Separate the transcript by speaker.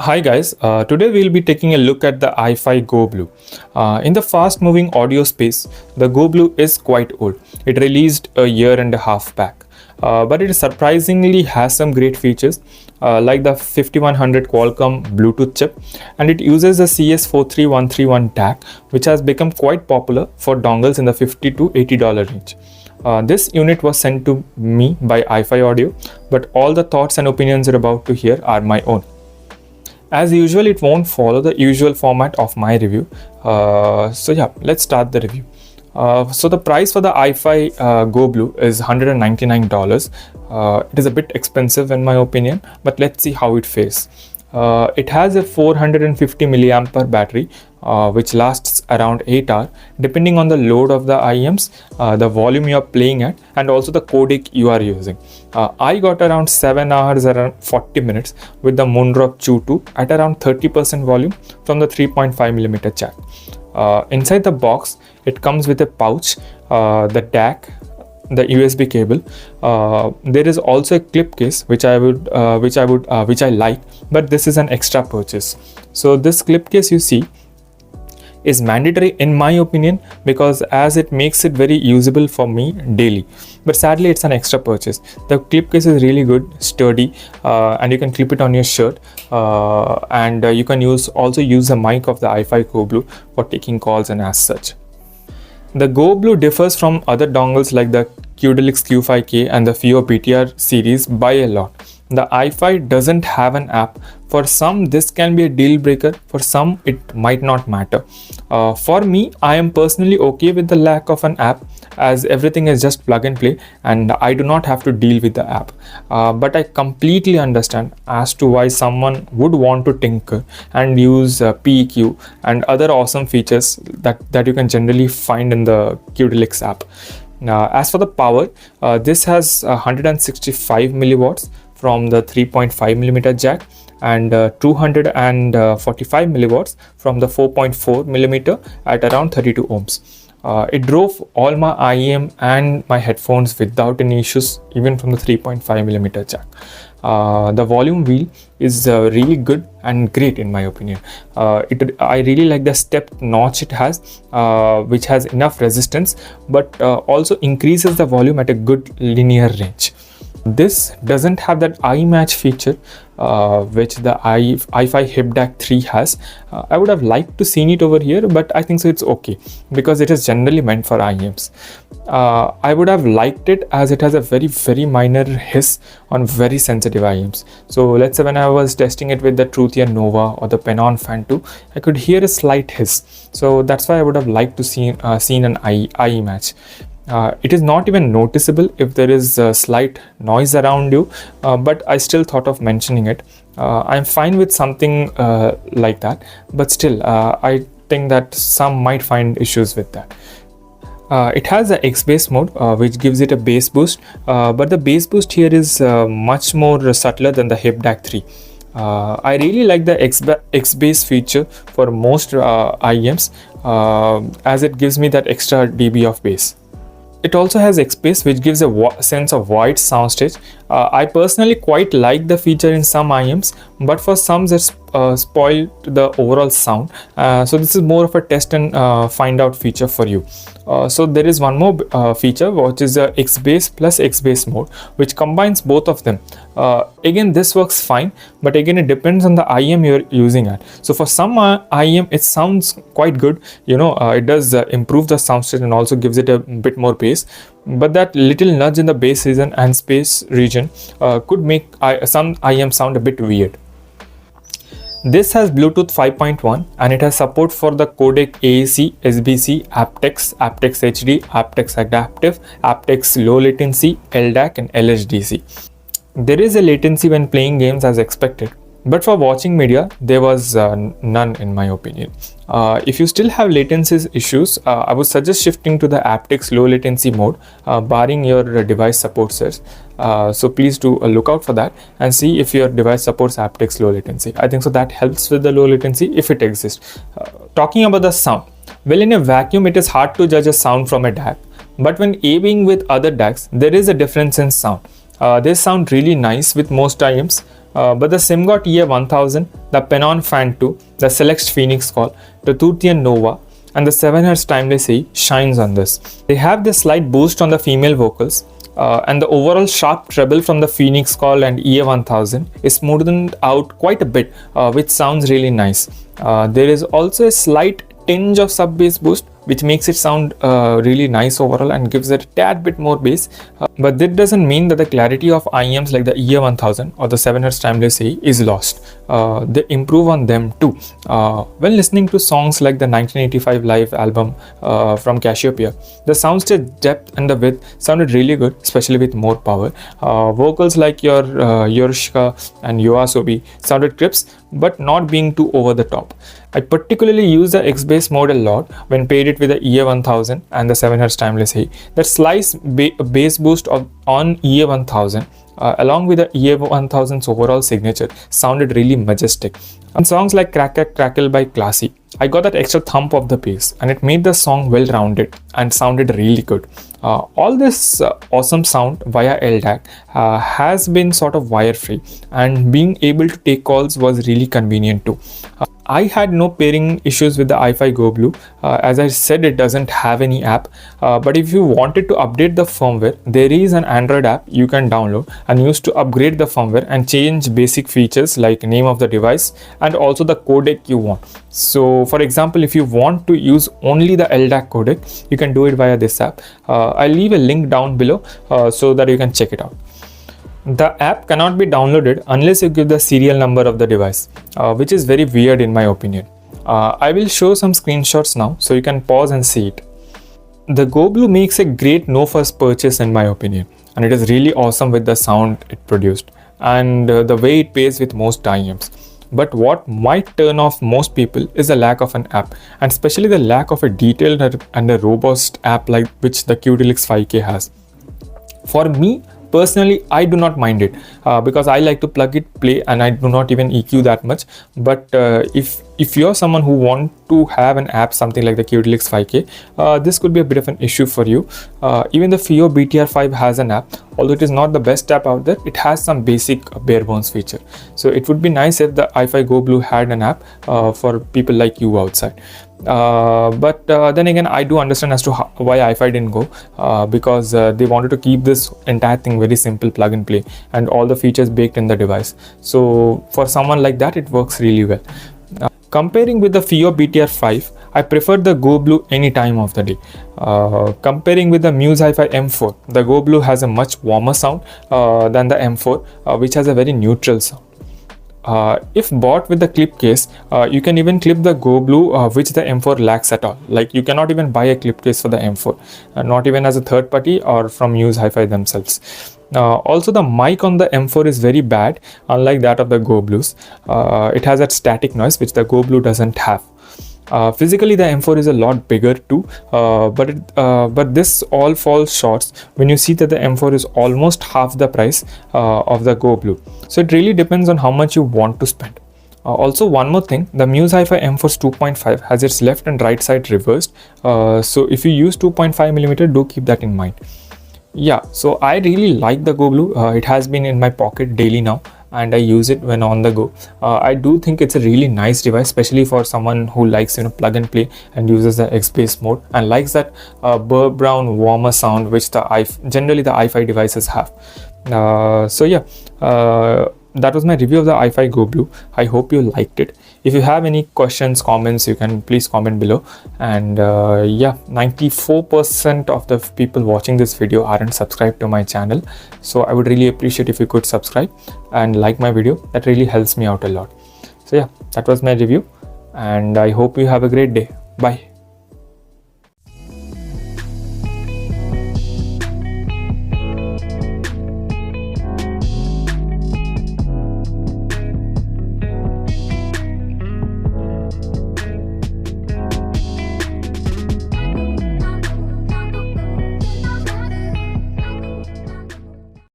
Speaker 1: Hi guys, today we'll be taking a look at the Ifi Go Blu. In the fast moving audio space, the Go Blu is quite old. It released a year and a half back, but it surprisingly has some great features like the 5100 Qualcomm Bluetooth chip, and it uses the CS43131 DAC, which has become quite popular for dongles in the $50 to $80 range. This unit was sent to me by Ifi Audio, but all the thoughts and opinions you're about to hear are my own. As usual, it won't follow the usual format of my review. So yeah, let's start the review. So the price for the Ifi Go Blu is $199. It is a bit expensive in my opinion, but let's see how it fares. It has a 450 milliampere battery, which lasts around 8 hours depending on the load of the IEMs, the volume you are playing at, and also the codec you are using. I got around 7 hours, around 40 minutes with the Moondrop Chew 2 at around 30% volume from the 3.5mm jack. Inside the box, it comes with a pouch, the DAC, the USB cable. There is also a clip case which I like, but this is an extra purchase. So this clip case you see is mandatory in my opinion, because as it makes it very usable for me daily, but sadly it's an extra purchase. The clip case is really good, sturdy, and you can clip it on your shirt, and you can also use the mic of the Ifi Go Blu for taking calls and as such. The Go Blu differs from other dongles like the codecs Q5K and the FIO PTR series by a lot. The Ifi doesn't have an app. For some, this can be a deal breaker. For some, it might not matter. For me, I am personally okay with the lack of an app, as everything is just plug and play and I do not have to deal with the app. But I completely understand as to why someone would want to tinker and use PEQ and other awesome features that you can generally find in the codecs app. As for the power, this has 165 milliwatts from the 3.5mm jack and 245 milliwatts from the 4.4mm at around 32 ohms. It drove all my IEM and my headphones without any issues, even from the 3.5mm jack. The volume wheel is really good and great in my opinion. I really like the step notch it has, which has enough resistance but also increases the volume at a good linear range. This doesn't have that eye match feature which the Ifi Hip DAC 3 has. I would have liked to seen it over here, but I think so it's okay because it is generally meant for IEMs. I would have liked it as it has a very minor hiss on very sensitive IEMs. So let's say when I was testing it with the Truthia Nova or the Penon Fan 2, I could hear a slight hiss. So that's why I would have liked to seen an eye match. It is not even noticeable if there is a slight noise around you, but I still thought of mentioning it. I'm fine with something like that, but still I think that some might find issues with that. It has a X-Bass mode, which gives it a bass boost, but the bass boost here is much more subtler than the Hip DAC 3. I really like the X-Bass feature for most IEMs, as it gives me that extra dB of bass. It also has X-Bass, which gives a sense of wide soundstage. I personally quite like the feature in some IEMs, but for some it's spoiled the overall sound. So this is more of a test and find out feature for you. So there is one more feature, which is the X-Bass plus X-Bass mode, which combines both of them. Again, this works fine, but again it depends on the IEM you're using at. So for some IEM it sounds quite good, it does improve the soundstage and also gives it a bit more bass, but that little nudge in the bass region and space region could make some IEM sound a bit weird. This has Bluetooth 5.1 and it has support for the codec AAC, SBC, aptX, aptX HD, aptX Adaptive, aptX Low Latency, LDAC and LHDC. There is a latency when playing games as expected, but for watching media there was none in my opinion. If you still have latency issues, I would suggest shifting to the aptX low latency mode, barring your device supports it. So please do look out for that and see if your device supports aptX low latency. I think so that helps with the low latency if it exists. Talking about the sound, well, in a vacuum it is hard to judge a sound from a DAC, but when aiming with other DACs there is a difference in sound. They sound really nice with most IEMs, but the SimGot EA1000, the Penon Fan 2, the Select Phoenix Call, the Toothian Nova, and the 7Hz Timeless AE shines on this. They have this slight boost on the female vocals, and the overall sharp treble from the Phoenix Call and EA1000 is smoothened out quite a bit, which sounds really nice. There is also a slight tinge of sub bass boost, which makes it sound really nice overall and gives it a tad bit more bass. But that doesn't mean that the clarity of IEMs like the EA1000 or the 7Hz Timeless AE is lost. They improve on them too. When listening to songs like the 1985 live album from Cassiopeia, the soundstage depth and the width sounded really good, especially with more power. Vocals like your Yorushika and Yoasobi sounded crisp, but not being too over the top. I particularly use the X-Bass mode a lot when paired it with the EA1000 and the 7Hz Timeless AE. That slice bass boost on EA1000 along with the EA1000's overall signature sounded really majestic. And songs like Crack Crack Crackle by Classy, I got that extra thump of the bass and it made the song well rounded and sounded really good. All this awesome sound via LDAC has been sort of wire free, and being able to take calls was really convenient too. I had no pairing issues with the Ifi Go Blu. As I said, it doesn't have any app, but if you wanted to update the firmware, there is an Android app you can download and use to upgrade the firmware and change basic features like name of the device and also the codec you want. So for example, if you want to use only the LDAC codec, you can do it via this app. I'll leave a link down below so that you can check it out. The app cannot be downloaded unless you give the serial number of the device, which is very weird in my opinion. I will show some screenshots now so you can pause and see it. The Go Blu makes a great no-fuss purchase in my opinion, and it is really awesome with the sound it produced and the way it pairs with most IEMs. But what might turn off most people is the lack of an app, and especially the lack of a detailed and a robust app like which the Qtelix 5K has. For me personally, I do not mind it because I like to plug it, play, and I do not even EQ that much. But if you're someone who want to have an app something like the Qtelix 5K, this could be a bit of an issue for you. Even the FIO BTR5 has an app, although it is not the best app out there. It has some basic bare bones feature, so it would be nice if the Ifi Go Blu had an app for people like you outside. But then again, I do understand as to why Ifi didn't go, because they wanted to keep this entire thing very simple, plug and play, and all the features baked in the device. So for someone like that, it works really well. Comparing with the FIO BTR5, I prefer the Go Blu any time of the day. Comparing with the Muse Hi-Fi M4, the Go Blu has a much warmer sound than the M4, which has a very neutral sound. If bought with the clip case, you can even clip the Go Blu, which the M4 lacks at all. Like you cannot even buy a clip case for the M4, not even as a third party or from Muse Hi-Fi themselves. Also, the mic on the M4 is very bad, unlike that of the Go Blus. It has that static noise which the Go Blu doesn't have. Physically, the M4 is a lot bigger too, but this all falls short when you see that the M4 is almost half the price of the Go Blu. So it really depends on how much you want to spend. Also, one more thing, the Muse Hi-Fi M4's 2.5 has its left and right side reversed. So if you use 2.5mm, do keep that in mind. Yeah, so I really like the Go Blu. It has been in my pocket daily now, and I use it when on the go. I do think it's a really nice device, especially for someone who likes plug and play and uses the X-Bass mode and likes that burr brown warmer sound which generally the Ifi devices have. So yeah, that was my review of the Ifi Go Blu. I hope you liked it. If you have any questions, comments, you can please comment below. And yeah, 94% of the people watching this video aren't subscribed to my channel, so I would really appreciate if you could subscribe and like my video. That really helps me out a lot. So yeah, that was my review, and I hope you have a great day. Bye.